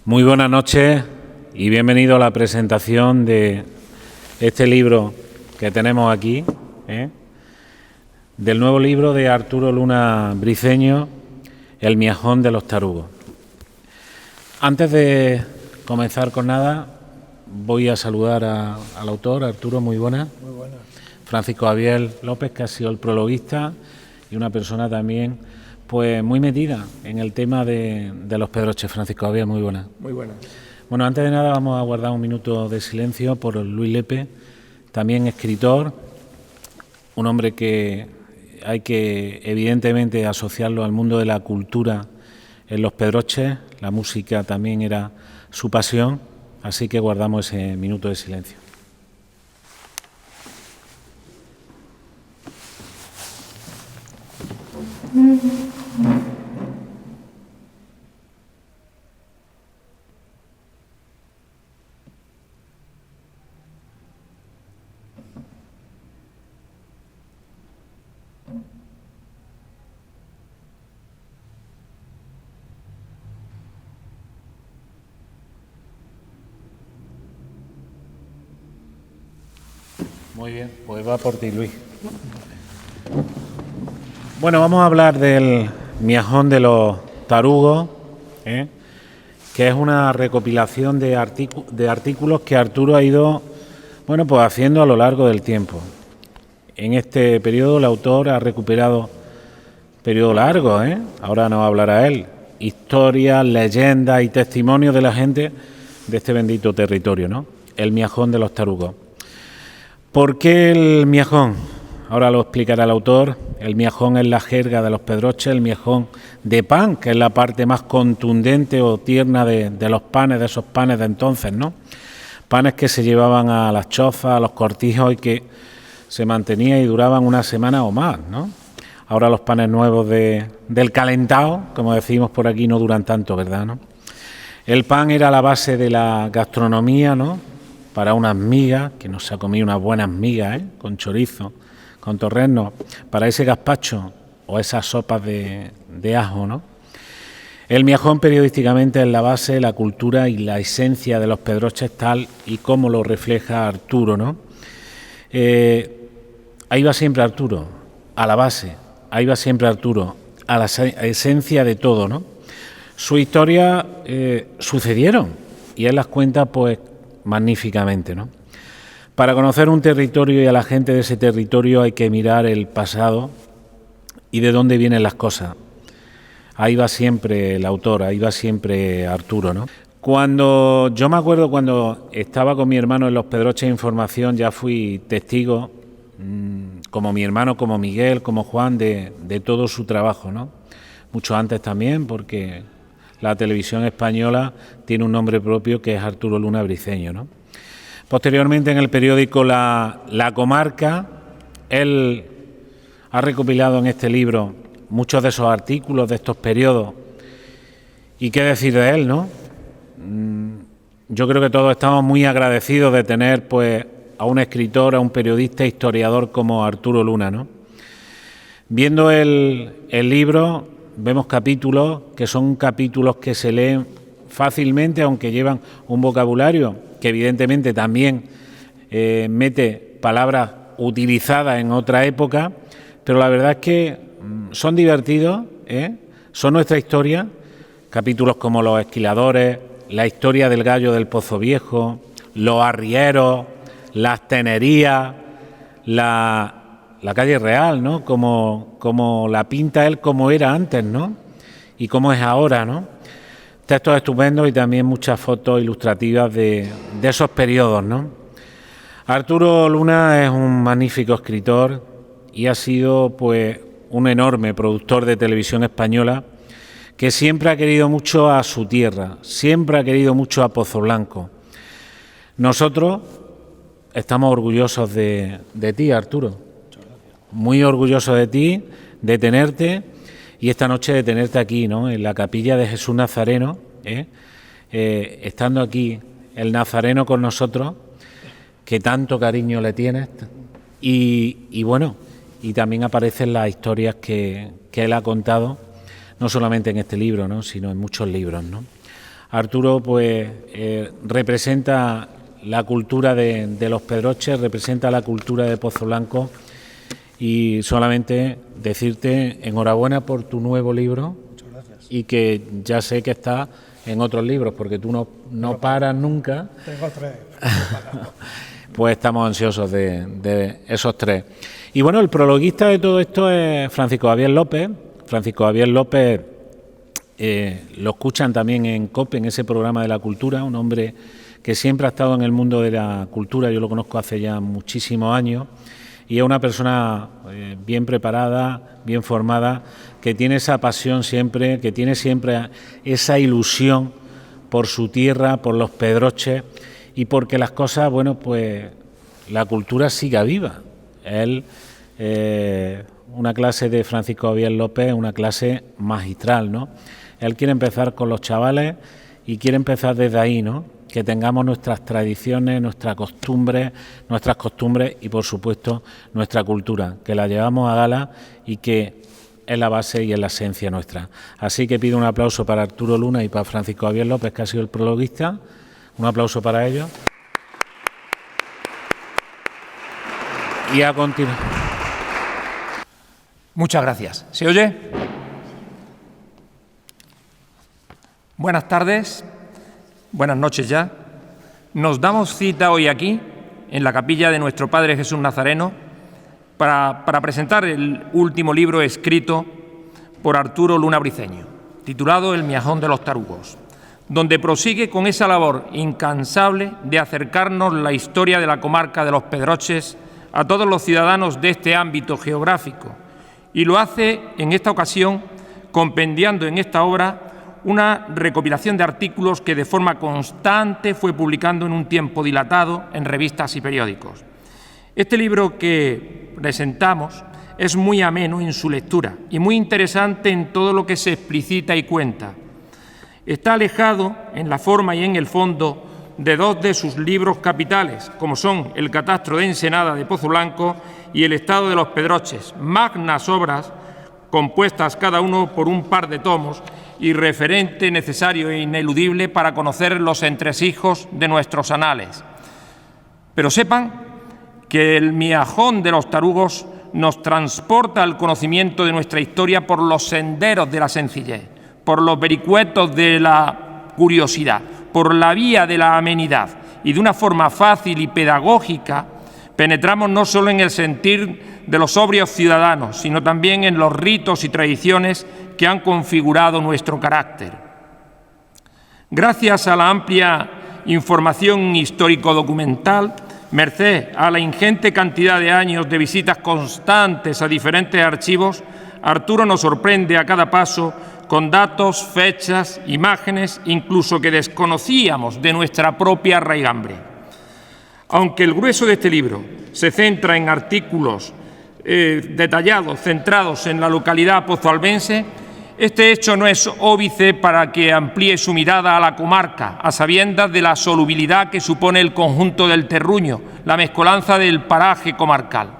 Muy buenas noches y bienvenido a la presentación de este libro que tenemos aquí, del nuevo libro de Arturo Luna Briceño, El miajón de los tarugos. Antes de comenzar con nada, voy a saludar al autor. Arturo, muy buenas. Muy buenas. Francisco Javier López, que ha sido el prologuista y una persona también pues muy metida en el tema de los pedroches. Francisco Javier, muy buenas. Muy buenas. Bueno, antes de nada vamos a guardar un minuto de silencio por Luis Lepe, también escritor, un hombre que hay que evidentemente asociarlo al mundo de la cultura en los pedroches. La música también era su pasión, así que guardamos ese minuto de silencio. Muy bien, pues va por ti, Luis. Bueno, vamos a hablar del miajón de los tarugos, que es una recopilación de artículos que Arturo ha ido pues haciendo a lo largo del tiempo. En este periodo el autor ha recuperado, periodo largo, ahora nos hablará él, historias, leyendas y testimonios de la gente de este bendito territorio, ¿no? El miajón de los tarugos. ¿Por qué el miajón? Ahora lo explicará el autor. El miajón es la jerga de los pedroches, el miajón de pan, que es la parte más contundente o tierna de los panes, de esos panes de entonces, ¿no? Panes que se llevaban a las chozas, a los cortijos y que se mantenían y duraban una semana o más, ¿no? Ahora los panes nuevos del calentado, como decimos por aquí, no duran tanto, ¿verdad, no? El pan era la base de la gastronomía, ¿no? Para unas migas, que no se ha comido unas buenas migas, con chorizo, con torreznos, para ese gazpacho o esas sopas de ajo, ¿no? El miajón periodísticamente es la base, la cultura y la esencia de los pedroches tal y como lo refleja Arturo, ¿no? Ahí va siempre Arturo, a la base, ahí va siempre Arturo, a la esencia de todo, ¿no? Su historia sucedieron y él las cuenta pues magníficamente, ¿no? Para conocer un territorio y a la gente de ese territorio hay que mirar el pasado y de dónde vienen las cosas. Ahí va siempre el autor, ahí va siempre Arturo, ¿no? Yo me acuerdo cuando estaba con mi hermano en los Pedroches de Información, ya fui testigo, como mi hermano, como Miguel, como Juan, de todo su trabajo, ¿no? Mucho antes también, porque la televisión española tiene un nombre propio que es Arturo Luna Briceño, ¿no? Posteriormente, en el periódico La Comarca, él ha recopilado en este libro muchos de esos artículos de estos periodos. ¿Y qué decir de él, no? Yo creo que todos estamos muy agradecidos de tener pues a un escritor, a un periodista, historiador como Arturo Luna, ¿no? Viendo el libro, vemos capítulos que son capítulos que se leen fácilmente, aunque llevan un vocabulario que evidentemente también mete palabras utilizadas en otra época, pero la verdad es que son divertidos, son nuestra historia, capítulos como los esquiladores, la historia del gallo del Pozo Viejo, los arrieros, las tenerías, la calle real, ¿no? Como la pinta él como era antes, ¿no? Y cómo es ahora, ¿no? Textos estupendos y también muchas fotos ilustrativas de esos periodos, ¿no? Arturo Luna es un magnífico escritor y ha sido pues un enorme productor de televisión española que siempre ha querido mucho a su tierra, siempre ha querido mucho a Pozoblanco. Nosotros estamos orgullosos de ti, Arturo. Muy orgullosos de ti, de tenerte y esta noche de tenerte aquí, ¿no? En la capilla de Jesús Nazareno, estando aquí el Nazareno con nosotros, que tanto cariño le tienes y bueno, y también aparecen las historias que él ha contado, no solamente en este libro, ¿no? Sino en muchos libros, ¿no? Arturo pues representa la cultura de los Pedroches, representa la cultura de Pozo Blanco, y solamente decirte enhorabuena por tu nuevo libro. Muchas gracias. Y que ya sé que está en otros libros, porque tú no paras nunca. Tengo 3. Pues estamos ansiosos de esos 3. Y bueno, el prologuista de todo esto es Francisco Javier López. Francisco Javier López lo escuchan también en COPE, en ese programa de la cultura, un hombre que siempre ha estado en el mundo de la cultura. Yo lo conozco hace ya muchísimos años y es una persona bien preparada, bien formada, que tiene esa pasión siempre, que tiene siempre esa ilusión por su tierra, por los Pedroches, y porque las cosas, bueno, pues la cultura siga viva. Él, una clase de Francisco Javier López, una clase magistral, ¿no? Él quiere empezar con los chavales y quiere empezar desde ahí, ¿no? Que tengamos nuestras tradiciones, nuestras costumbres y, por supuesto, nuestra cultura, que la llevamos a gala y que es la base y es la esencia nuestra. Así que pido un aplauso para Arturo Luna y para Francisco Javier López, que ha sido el prologuista. Un aplauso para ellos. Y a continuación. Muchas gracias. ¿Se oye? Buenas tardes, buenas noches ya. Nos damos cita hoy aquí, en la capilla de nuestro Padre Jesús Nazareno, para presentar el último libro escrito por Arturo Luna Briceño, titulado El miajón de los tarugos, donde prosigue con esa labor incansable de acercarnos la historia de la comarca de los Pedroches a todos los ciudadanos de este ámbito geográfico, y lo hace en esta ocasión compendiando en esta obra una recopilación de artículos que de forma constante fue publicando en un tiempo dilatado en revistas y periódicos. Este libro que presentamos es muy ameno en su lectura y muy interesante en todo lo que se explicita y cuenta. Está alejado en la forma y en el fondo de 2 de sus libros capitales, como son El catastro de Ensenada de Pozo Blanco y El estado de los Pedroches, magnas obras compuestas cada uno por un par de tomos y referente necesario e ineludible para conocer los entresijos de nuestros anales. Pero sepan que el miajón de los tarugos nos transporta al conocimiento de nuestra historia por los senderos de la sencillez, por los vericuetos de la curiosidad, por la vía de la amenidad, y de una forma fácil y pedagógica penetramos no solo en el sentir de los sobrios ciudadanos, sino también en los ritos y tradiciones que han configurado nuestro carácter. Gracias a la amplia información histórico-documental, merced a la ingente cantidad de años de visitas constantes a diferentes archivos, Arturo nos sorprende a cada paso con datos, fechas, imágenes, incluso que desconocíamos de nuestra propia raigambre. Aunque el grueso de este libro se centra en artículos detallados, centrados en la localidad pozoalbense, este hecho no es óbice para que amplíe su mirada a la comarca, a sabiendas de la solubilidad que supone el conjunto del terruño, la mezcolanza del paraje comarcal.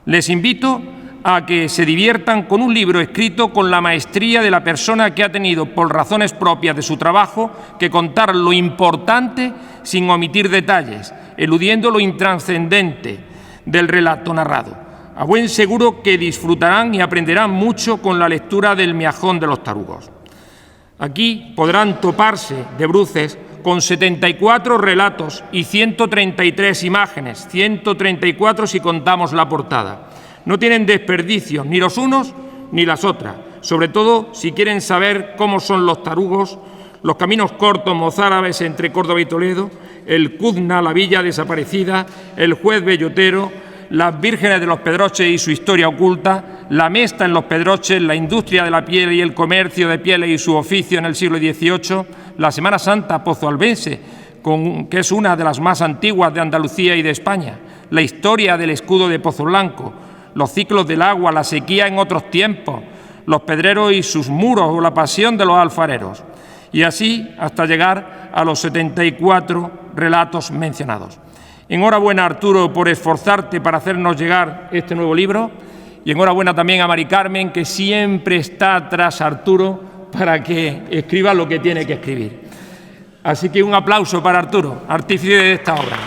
Les invito a que se diviertan con un libro escrito con la maestría de la persona que ha tenido, por razones propias de su trabajo, que contar lo importante sin omitir detalles, eludiendo lo intranscendente del relato narrado. A buen seguro que disfrutarán y aprenderán mucho con la lectura del miajón de los tarugos. Aquí podrán toparse de bruces con 74 relatos y 133 imágenes, 134 si contamos la portada. No tienen desperdicio ni los unos ni las otras, sobre todo si quieren saber cómo son los tarugos, los caminos cortos mozárabes entre Córdoba y Toledo, el Cuzna, la villa desaparecida, el juez bellotero, las vírgenes de los Pedroches y su historia oculta, la mesta en los Pedroches, la industria de la piel y el comercio de pieles y su oficio en el siglo XVIII, la Semana Santa pozoalbense, que es una de las más antiguas de Andalucía y de España, la historia del escudo de Pozo Blanco, los ciclos del agua, la sequía en otros tiempos, los pedreros y sus muros o la pasión de los alfareros, y así hasta llegar a los 74 relatos mencionados. Enhorabuena, Arturo, por esforzarte para hacernos llegar este nuevo libro, y enhorabuena también a Mari Carmen, que siempre está tras Arturo para que escriba lo que tiene que escribir. Así que un aplauso para Arturo, artífice de esta obra.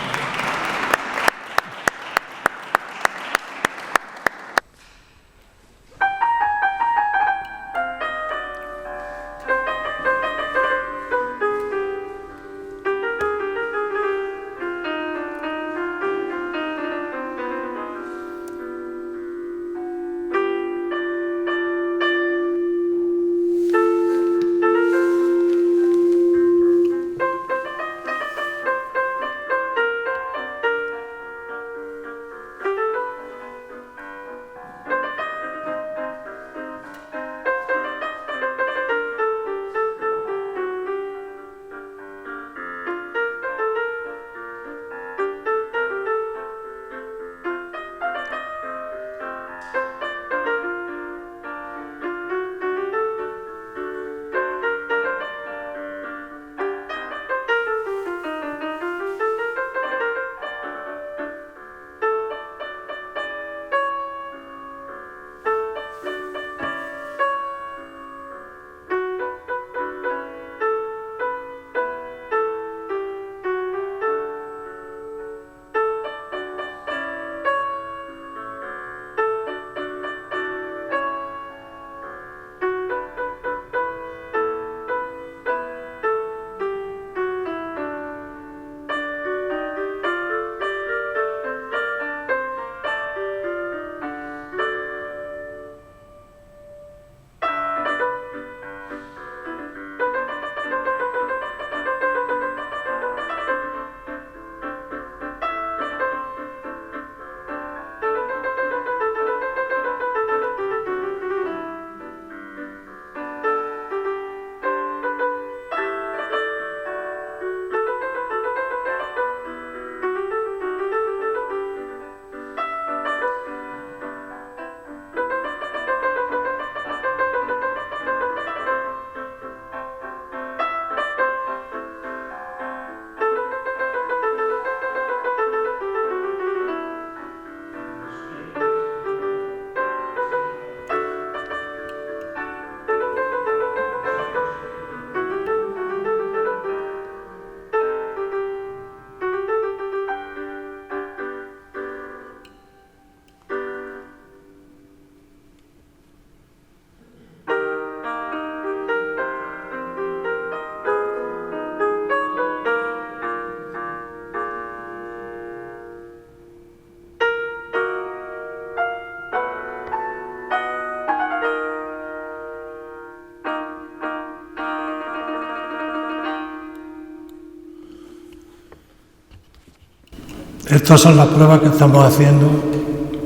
Estas son las pruebas que estamos haciendo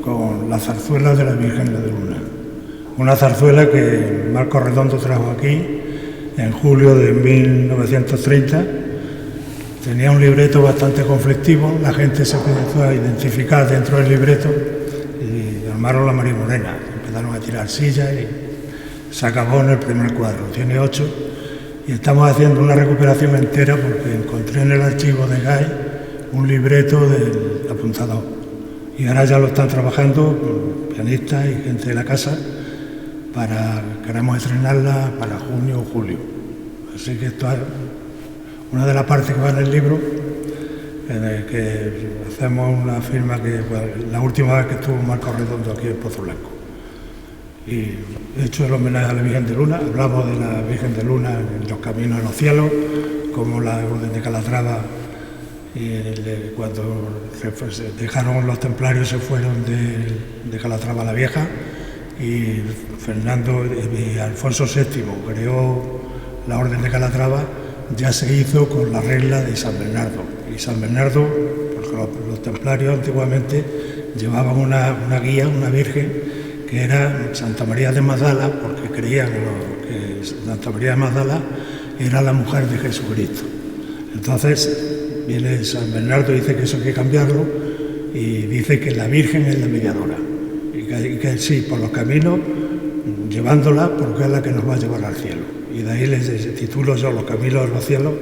con la zarzuela de la Virgen de Luna. Una zarzuela que Marcos Redondo trajo aquí en julio de 1930. Tenía un libreto bastante conflictivo, la gente se comenzó a identificar dentro del libreto y armaron la María Morena. Empezaron a tirar sillas y se acabó en el primer cuadro. Tiene 8 y estamos haciendo una recuperación entera porque encontré en el archivo de Gay un libreto del apuntador y ahora ya lo están trabajando pianistas y gente de la casa queremos estrenarla para junio o julio. Así que esto es una de las partes que va en el libro, en el que hacemos una firma que la última vez que estuvo Marcos Redondo aquí en Pozo Blanco. Y he hecho el homenaje a la Virgen de Luna, hablamos de la Virgen de Luna en los caminos de los cielos, como la Orden de Calatrava. Y cuando se dejaron los templarios se fueron de Calatrava la Vieja y Fernando y Alfonso VII creó la Orden de Calatrava, ya se hizo con la regla de San Bernardo. Y San Bernardo, porque los templarios antiguamente llevaban una guía, una virgen, que era Santa María de Magdala, porque creían que Santa María de Magdala era la mujer de Jesucristo. Entonces viene San Bernardo y dice que eso hay que cambiarlo y dice que la Virgen es la mediadora y que sí, por los caminos, llevándola porque es la que nos va a llevar al cielo. Y de ahí les titulo yo Los caminos de los cielos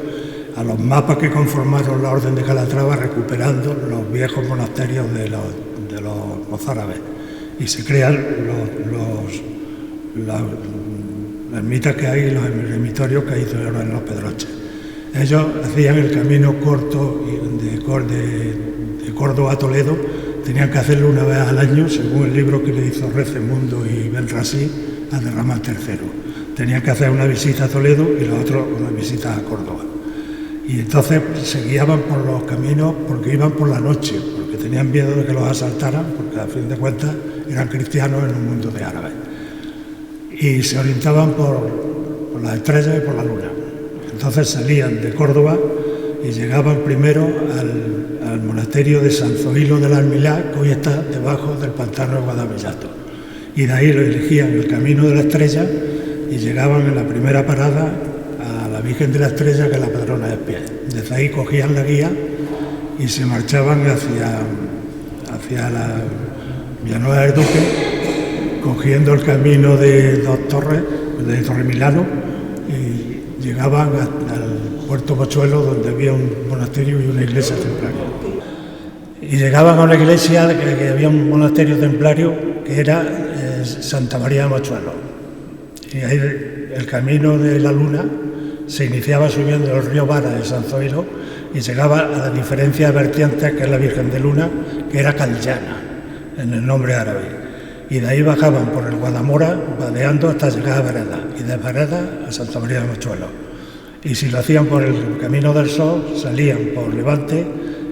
a los mapas que conformaron la Orden de Calatrava, recuperando los viejos monasterios de los mozárabes. Y se crean las ermitas que hay, los ermitorios que hay ahora en los Pedroches. Ellos hacían el camino corto de Córdoba a Toledo, tenían que hacerlo una vez al año, según el libro que le hizo Recemundo y Benrasí a Derramar III. Tenían que hacer una visita a Toledo y los otros una visita a Córdoba. Y entonces se guiaban por los caminos porque iban por la noche, porque tenían miedo de que los asaltaran, porque a fin de cuentas eran cristianos en un mundo de árabes. Y se orientaban por las estrellas y por la luna. Entonces salían de Córdoba y llegaban primero al monasterio de San Zoilo del Almilá, que hoy está debajo del pantano de Guadamellato. Y de ahí lo elegían el camino de la Estrella y llegaban en la primera parada a la Virgen de la Estrella, que es la padrona de Pies. Desde ahí cogían la guía y se marchaban hacia la Villanueva del Duque, cogiendo el camino de Dos Torres, de Torremilano, y llegaban al Puerto Mochuelo, donde había un monasterio y una iglesia templaria. Y llegaban a una iglesia que había un monasterio templario que era Santa María de Mochuelo. Y ahí el camino de la Luna se iniciaba subiendo el río Vara de San Zoilo y llegaba a la diferencia de vertientes, que es la Virgen de Luna, que era Callana, en el nombre árabe. Y de ahí bajaban por el Guadamora, vadeando hasta llegar a Vereda, y de Vereda a Santa María de Mochuelo. Y si lo hacían por el Camino del Sol, salían por Levante,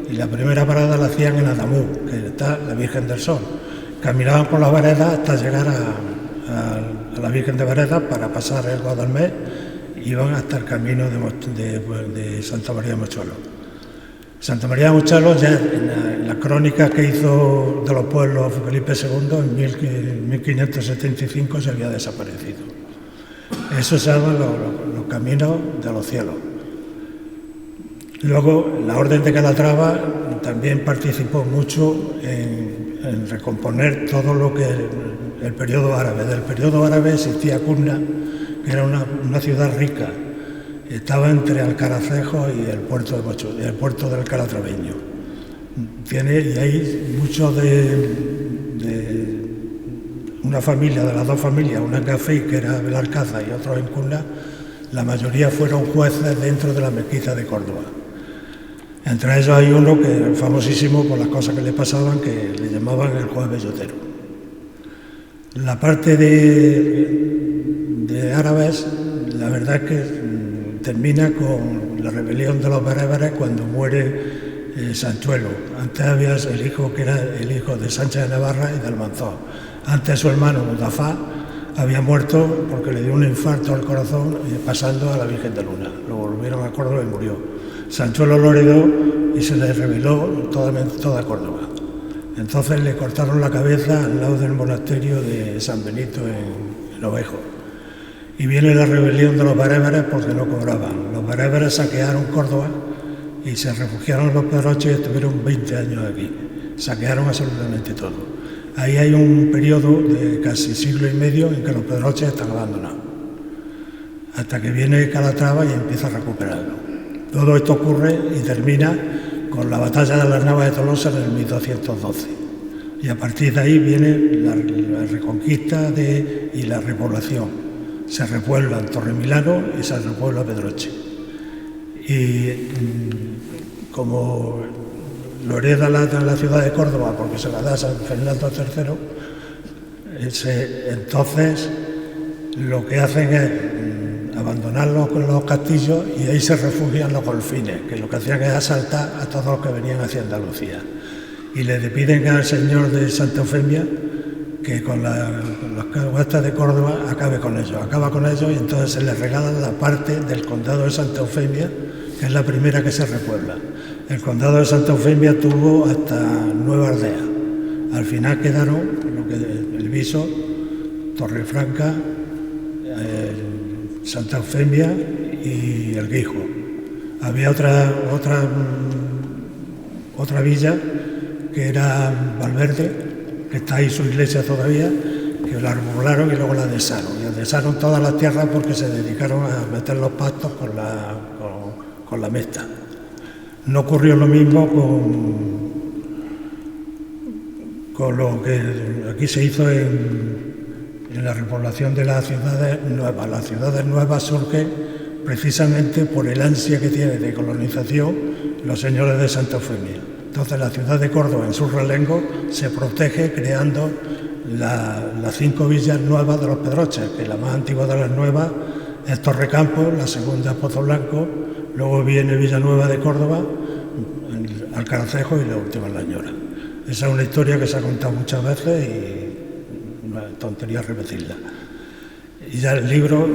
y la primera parada la hacían en Adamú, que está la Virgen del Sol. Caminaban por las veredas hasta llegar a la Virgen de Vereda para pasar el Guadalmés, y iban hasta el camino de Santa María de Mochuelo. Santa María de Mochuelo, ya en la crónica que hizo de los pueblos Felipe II, en 1575 se había desaparecido. Eso se llaman los caminos de los cielos. Luego, la Orden de Calatrava también participó mucho en recomponer todo lo que el periodo árabe. Del periodo árabe existía Cunna, que era una ciudad rica. Estaba entre Alcaracejo y el puerto del Calatraveño. Y hay muchos de una familia, de las dos familias, una en Gafí, que era Belalcázar, y otros en Cunna. La mayoría fueron jueces dentro de la mezquita de Córdoba. Entre ellos hay uno que es famosísimo por las cosas que le pasaban, que le llamaban el juez bellotero. La parte de árabes, la verdad es que termina con la rebelión de los bereberes cuando muere Sanchuelo. Antes había el hijo que era el hijo de Sánchez de Navarra y de Almanzor. Antes su hermano Mudafá había muerto porque le dio un infarto al corazón pasando a la Virgen de Luna. Lo volvieron a Córdoba y murió. Sanchuelo lo heredó y se le rebeló toda Córdoba. Entonces le cortaron la cabeza al lado del monasterio de San Benito en Ovejo. Y viene la rebelión de los bereberes porque no cobraban. Los bereberes saquearon Córdoba y se refugiaron los pedroches y estuvieron 20 años aquí. Saquearon absolutamente todo. Ahí hay un periodo de casi siglo y medio en que los pedroches están abandonados. Hasta que viene Calatrava y empieza a recuperarlo. Todo esto ocurre y termina con la batalla de las Navas de Tolosa en el 1212. Y a partir de ahí viene la reconquista y la repoblación. Se repueblan Torremilano y se repuebla Pedroche. Y como lo hereda la ciudad de Córdoba porque se la da a San Fernando III, entonces lo que hacen es abandonarlos con los castillos y ahí se refugian los golfines, que lo que hacían es asaltar a todos los que venían hacia Andalucía. Y le piden al señor de Santa Eufemia que con los huestes de Córdoba acaba con ellos y entonces se les regalan la parte del condado de Santa Eufemia, que es la primera que se repuebla. El condado de Santa Eufemia tuvo hasta Nueva Aldea. Al final quedaron el Viso, Torrefranca, Santa Eufemia y el Guijo. Había otra villa que era Valverde, que está ahí su iglesia todavía, que la repoblaron y luego la desharon. Y desharon todas las tierras porque se dedicaron a meter los pastos con la mesta. No ocurrió lo mismo con lo que aquí se hizo en la repoblación de las ciudades nuevas. Las ciudades nuevas surgen precisamente por el ansia que tiene de colonización los señores de Santa Eufemia. Entonces la ciudad de Córdoba en su relengo se protege creando las 5 villas nuevas de los Pedroches, que la más antigua de las nuevas es Torrecampo, la segunda es Pozo Blanco, luego viene Villanueva de Córdoba, Alcaracejo y la última es La Ñora. Esa es una historia que se ha contado muchas veces y no es tontería repetirla. Y ya el libro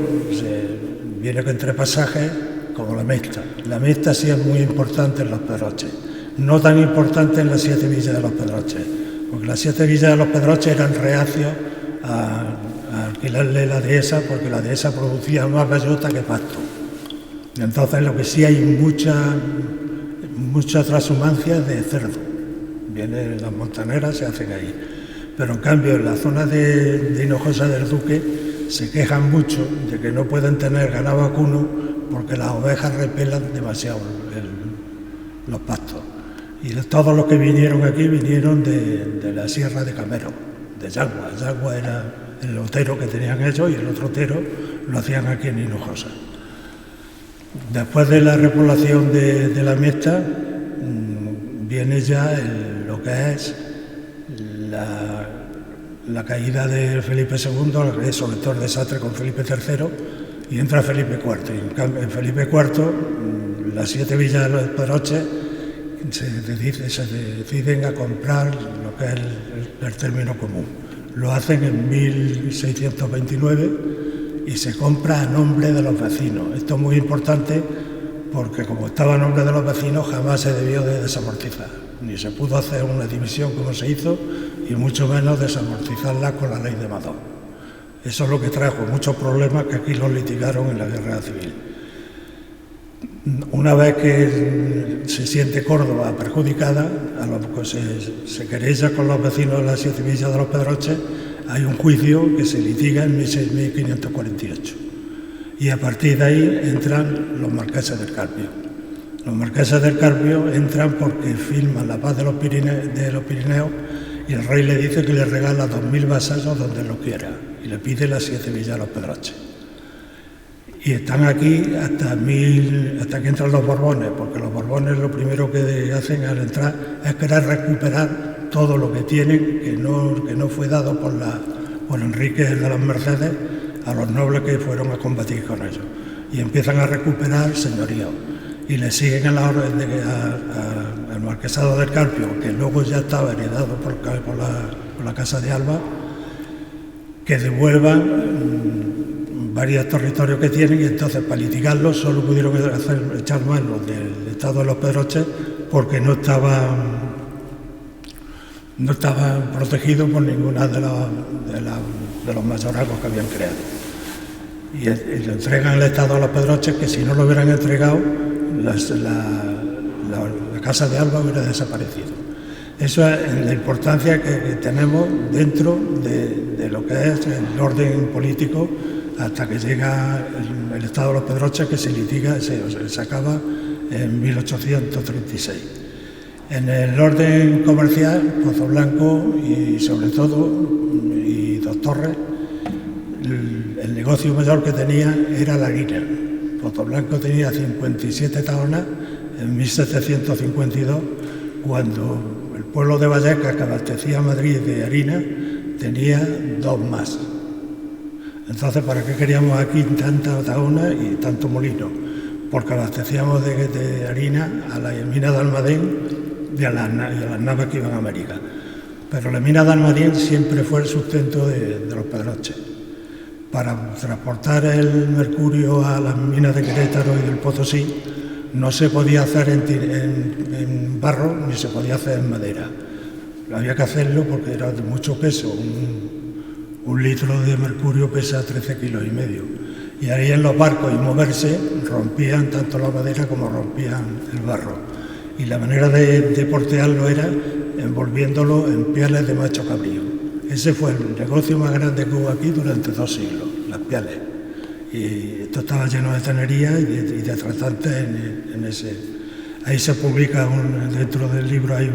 viene con 3 pasajes como la mixta. La mixta sí es muy importante en los Pedroches, no tan importante en las 7 villas de los Pedroches, porque las 7 villas de los Pedroches eran reacios a alquilarle la dehesa, porque la dehesa producía más bellota que pasto. Y entonces lo que sí hay mucha transhumancia de cerdo. Vienen las montaneras, se hacen ahí. Pero en cambio en la zona de Hinojosa del Duque se quejan mucho de que no pueden tener ganado vacuno porque las ovejas repelan demasiado los pastos. Y todos los que vinieron aquí vinieron de la Sierra de Camero, de Yagua. Yagua era el otero que tenían ellos y el otro otero lo hacían aquí en Hinojosa. Después de la repoblación de la Mesta viene ya lo que es la caída de Felipe II, que es sobre todo el desastre con Felipe III, y entra Felipe IV. Y en Felipe IV, las 7 villas de los Pedroches se deciden a comprar lo que es el término común. Lo hacen en 1629 y se compra a nombre de los vecinos. Esto es muy importante porque como estaba a nombre de los vecinos jamás se debió de desamortizar, ni se pudo hacer una división como se hizo y mucho menos desamortizarla con la ley de Madón. Eso es lo que trajo muchos problemas que aquí los litigaron en la guerra civil. Una vez que se siente Córdoba perjudicada, a lo que se querella con los vecinos de las 7 villas de los Pedroches, hay un juicio que se litiga en 1548. Y a partir de ahí entran los marqueses del Carpio. Los marqueses del Carpio entran porque firman la paz de los Pirineos y el rey le dice que le regala 2000 vasallos donde lo quiera y le pide las 7 villas de los Pedroches. Y están aquí hasta que entran los Borbones, porque los Borbones lo primero que hacen al entrar es querer recuperar todo lo que tienen, que no fue dado por Enrique de las Mercedes a los nobles que fueron a combatir con ellos. Y empiezan a recuperar señorío. Y le siguen a la orden al marquesado del Carpio, que luego ya estaba heredado por la Casa de Alba, que devuelvan varios territorios que tienen, y entonces para litigarlos solo pudieron echar mano del Estado de los Pedroches porque no estaban protegidos por ninguna de los mayorazgos que habían creado. Y le entregan el Estado a los Pedroches, que si no lo hubieran entregado, la Casa de Alba hubiera desaparecido. Eso es la importancia que tenemos dentro de lo que es el orden político hasta que llega el Estado de los Pedroches, que se litiga, se acaba en 1836. En el orden comercial, Pozo Blanco y sobre todo y Dos Torres, el negocio mayor que tenía era la harina. Pozo Blanco tenía 57 taonas en 1752, cuando el pueblo de Vallecas, que abastecía a Madrid de harina, tenía 2 más. Entonces, ¿para qué queríamos aquí tanta taona y tanto molino? Porque abastecíamos de harina a la mina de Almadén y a las naves que iban a América. Pero la mina de Almadén siempre fue el sustento de los Pedroches. Para transportar el mercurio a las minas de Querétaro y del Potosí no se podía hacer en barro ni se podía hacer en madera. Había que hacerlo porque era de mucho peso. Un litro de mercurio pesa 13,5 kilos. Y ahí en los barcos y moverse rompían tanto la madera como rompían el barro. Y la manera de portearlo era envolviéndolo en pieles de macho cabrío. Ese fue el negocio más grande que hubo aquí durante 2 siglos, las pieles. Y esto estaba lleno de tenería y de tratantes en ese. Ahí se publica, dentro del libro hay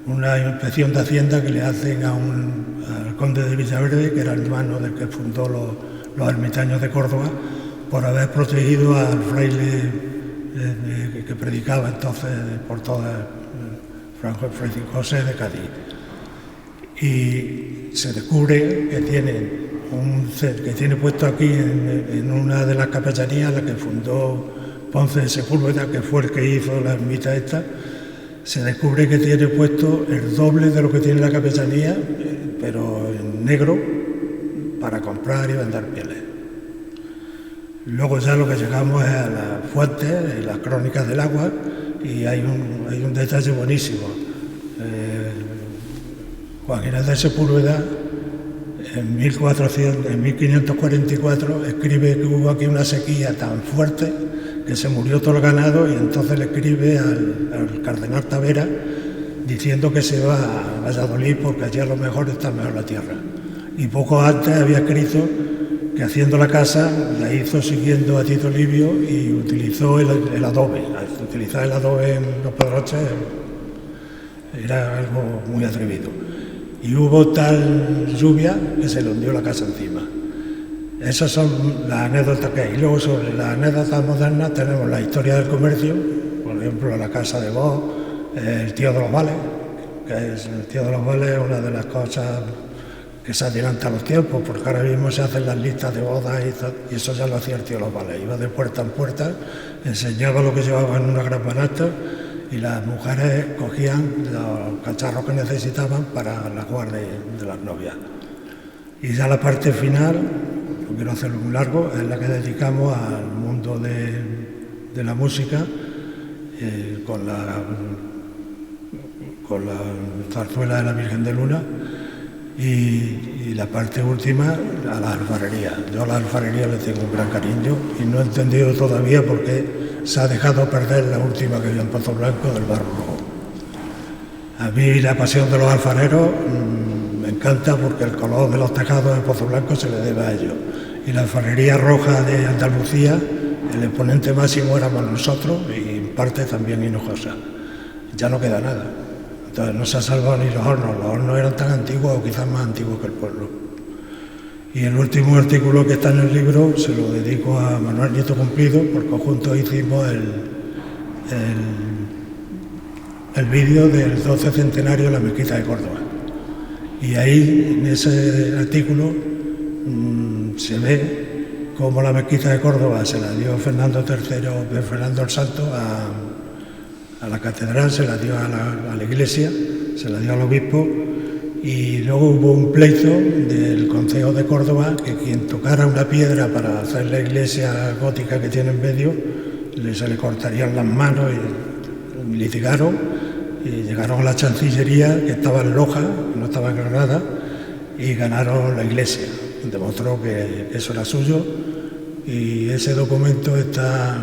una inspección de Hacienda que le hacen al conde de Villaverde, que era el hermano del que fundó los ermitaños de Córdoba, por haber protegido al fraile que predicaba entonces por toda Francisco José de Cádiz. Y se descubre que tiene puesto aquí en una de las capellanías, la que fundó Ponce de Sepúlveda, que fue el que hizo la ermita esta, se descubre que tiene puesto el doble de lo que tiene la capellanía, pero en negro, para comprar y vender pieles. Luego ya lo que llegamos es a las fuentes, las crónicas del agua, y hay un detalle buenísimo. Juan Ginés de Sepúlveda, en 1544, escribe que hubo aquí una sequía tan fuerte que se murió todo el ganado, y entonces le escribe al cardenal Tavera diciendo que se va a Valladolid porque allí a lo mejor está mejor la tierra. Y poco antes había escrito que haciendo la casa la hizo siguiendo a Tito Livio y utilizó el adobe. Utilizar el adobe en los pedroches era algo muy atrevido. Y hubo tal lluvia que se le hundió la casa encima. Esas son las anécdotas que hay. Y luego sobre las anécdotas modernas tenemos la historia del comercio, por ejemplo la casa de Vos, el tío de los vales, que es el tío de los vales, una de las cosas que se adelanta a los tiempos, porque ahora mismo se hacen las listas de bodas y eso ya lo hacía el tío de los vales. Iba de puerta en puerta, enseñaba lo que llevaban en una gran banasta y las mujeres cogían los cacharros que necesitaban para la guardia de las novias. Y ya la parte final, no quiero hacerlo muy largo, es la que dedicamos al mundo de la música, con la zarzuela de la Virgen de Luna, y la parte última a la alfarería. Yo a la alfarería le tengo un gran cariño y no he entendido todavía por qué se ha dejado perder la última que había en Pozo Blanco del Barro Rojo. A mí la pasión de los alfareros me encanta porque el color de los tejados de Pozo Blanco se le debe a ellos. Y la alfarería roja de Andalucía, el exponente máximo éramos nosotros y en parte también Hinojosa. Ya no queda nada. Entonces no se han salvado ni los hornos eran tan antiguos o quizás más antiguos que el pueblo. Y el último artículo que está en el libro se lo dedico a Manuel Nieto Cumplido, porque juntos hicimos el vídeo del 12 centenario de la Mezquita de Córdoba. Y ahí, en ese artículo, se ve cómo la Mezquita de Córdoba se la dio Fernando III, Fernando el Santo, a la catedral, se la dio a la iglesia, se la dio al obispo, y luego hubo un pleito del Concejo de Córdoba que quien tocara una piedra para hacer la iglesia gótica que tiene en medio, se le cortarían las manos, y litigaron y llegaron a la Chancillería, que estaba en Loja, no estaba en Granada, y ganaron la iglesia. Demostró que eso era suyo, y ese documento está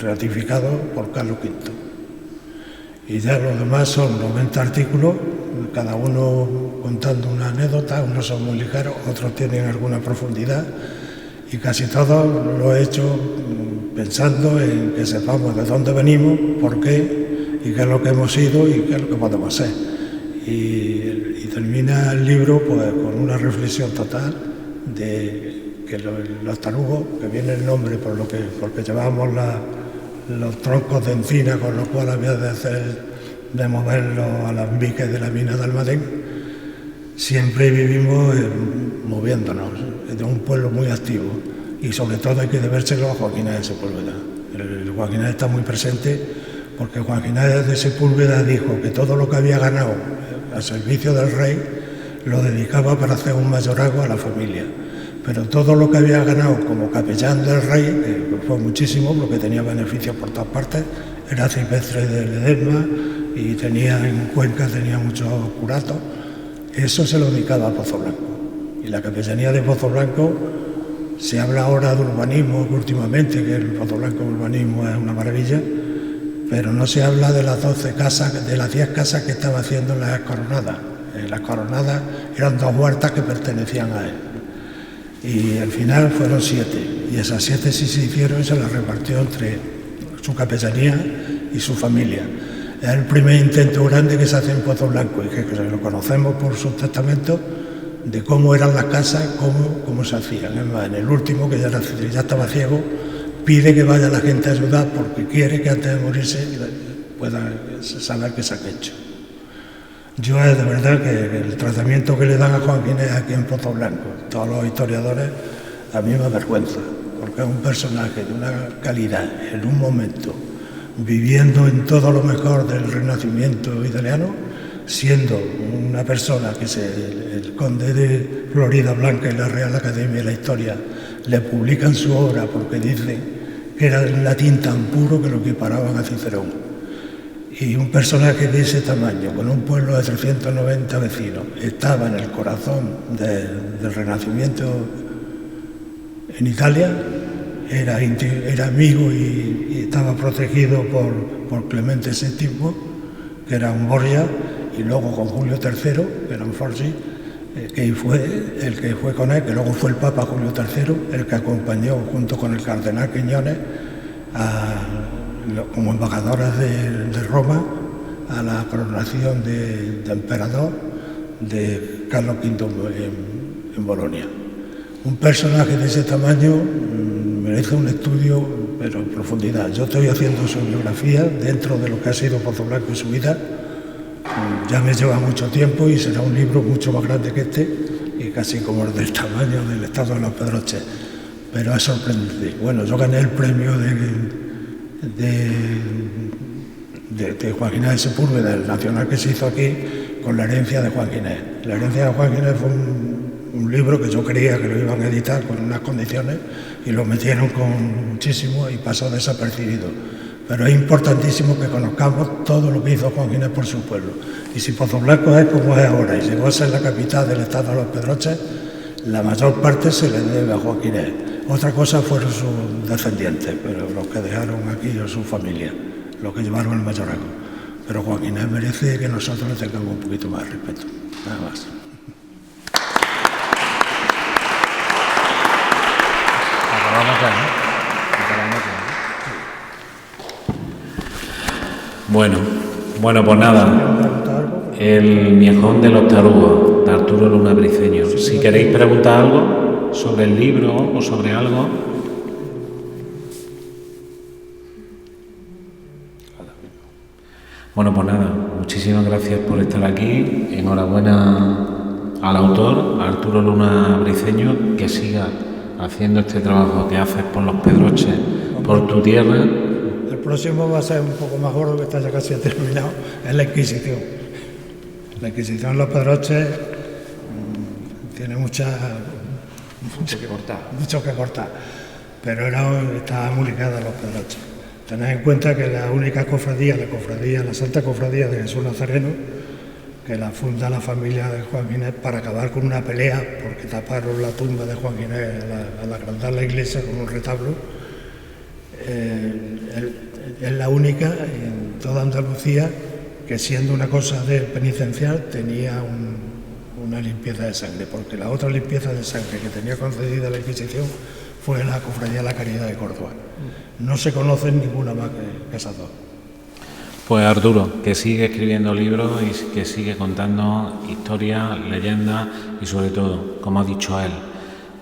ratificado por Carlos V. Y ya los demás son 90 artículos, cada uno contando una anécdota, unos son muy ligeros, otros tienen alguna profundidad, y casi todos lo he hecho pensando en que sepamos de dónde venimos, por qué, y qué es lo que hemos sido y qué es lo que podemos ser. Y termina el libro pues con una reflexión total de que los tarugos, que viene el nombre porque llevamos los troncos de encina con los cuales había de moverlos a las miques de la mina de Almadén, siempre vivimos moviéndonos, de un pueblo muy activo, y sobre todo hay que debérselo a Juan Ginés de Sepúlveda. El Juan Ginés está muy presente porque Juan Ginés de Sepúlveda dijo que todo lo que había ganado al servicio del rey lo dedicaba para hacer un mayorazgo a la familia. Pero todo lo que había ganado como capellán del rey, que fue muchísimo porque tenía beneficios por todas partes, era Silvestre de Ledesma y en Cuenca tenía muchos curatos, eso se lo dedicaba a Pozo Blanco. Y la capellanía de Pozo Blanco, se habla ahora de urbanismo últimamente, que el Pozo Blanco urbanismo es una maravilla, pero no se habla de las 12 casas, de las 10 casas que estaba haciendo en las coronadas. Las coronadas eran 2 huertas que pertenecían a él. Y al final fueron 7, y esas 7 sí se hicieron y se las repartió entre su capellanía y su familia. Es el primer intento grande que se hace en Pozo Blanco y que lo conocemos por sus testamentos, de cómo eran las casas, cómo se hacían. Es más, en el último, que ya estaba ciego, pide que vaya la gente a ayudar porque quiere que antes de morirse pueda saber qué se ha hecho. Yo es de verdad que el tratamiento que le dan a Juan Ginés aquí en Pozo Blanco, todos los historiadores, a mí me avergüenza, porque es un personaje de una calidad, en un momento, viviendo en todo lo mejor del Renacimiento italiano, siendo una persona que el conde de Florida Blanca y la Real Academia de la Historia le publican su obra porque dicen que era el latín tan puro que lo equiparaban a Cicerón. Y un personaje de ese tamaño, con un pueblo de 390 vecinos, estaba en el corazón del Renacimiento en Italia, era amigo y estaba protegido por Clemente VII, que era un Borgia, y luego con Julio III, que era un Forzi, que fue el que fue con él, que luego fue el Papa Julio III, el que acompañó junto con el cardenal Quiñones como embajadores de Roma a la coronación de emperador de Carlos V en Bolonia. Un personaje de ese tamaño merece un estudio, pero en profundidad. Yo estoy haciendo su biografía dentro de lo que ha sido Pozo Blanco y su vida. Ya me lleva mucho tiempo y será un libro mucho más grande que este y casi como el del tamaño del Estado de los Pedroches. Pero es sorprendente. Bueno, yo gané el premio de Juan Ginés de Sepúlveda, del nacional que se hizo aquí, con La herencia de Juan Ginés. La herencia de Juan Ginés fue un libro que yo creía que lo iban a editar con unas condiciones y lo metieron con muchísimo y pasó desapercibido. Pero es importantísimo que conozcamos todo lo que hizo Juan Ginés por su pueblo. Y si Pozo Blanco es como es ahora y llegó a ser la capital del Estado de los Pedroches, la mayor parte se le debe a Juan Ginés. Otra cosa fueron sus descendientes, pero los que dejaron aquí o su familia, los que llevaron el mayorazgo. Pero Juan Ginés merece que nosotros le tengamos un poquito más de respeto. Nada más. Bueno, pues nada, el Miejón de los Tarugos, de Arturo Luna Briceño. Si queréis preguntar algo sobre el libro o sobre algo. Bueno, pues nada, muchísimas gracias por estar aquí. Enhorabuena al autor, Arturo Luna Briceño, que siga haciendo este trabajo que haces por los Pedroches, por tu tierra. El próximo va a ser un poco más gordo, que está ya casi terminado, es la Inquisición. La Inquisición en los Pedroches tiene mucho que cortar, pero estaba muy ligada a los Pedroches. Tened en cuenta que la única cofradía, la Santa Cofradía de Jesús Nazareno, que la funda la familia de Juan Ginés para acabar con una pelea, porque taparon la tumba de Juan Ginés al agrandar la iglesia con un retablo, es la única en toda Andalucía que, siendo una cosa de penitencial, tenía una limpieza de sangre, porque la otra limpieza de sangre que tenía concedida la Inquisición fue la Cofradía de la Caridad de Córdoba. No se conocen ninguna más que esas dos. Pues Arturo, que sigue escribiendo libros y que sigue contando historias, leyendas y sobre todo, como ha dicho él,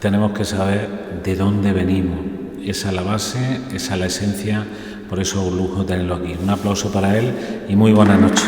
tenemos que saber de dónde venimos. Esa es la base, esa es la esencia, por eso es un lujo tenerlo aquí. Un aplauso para él y muy buenas noches.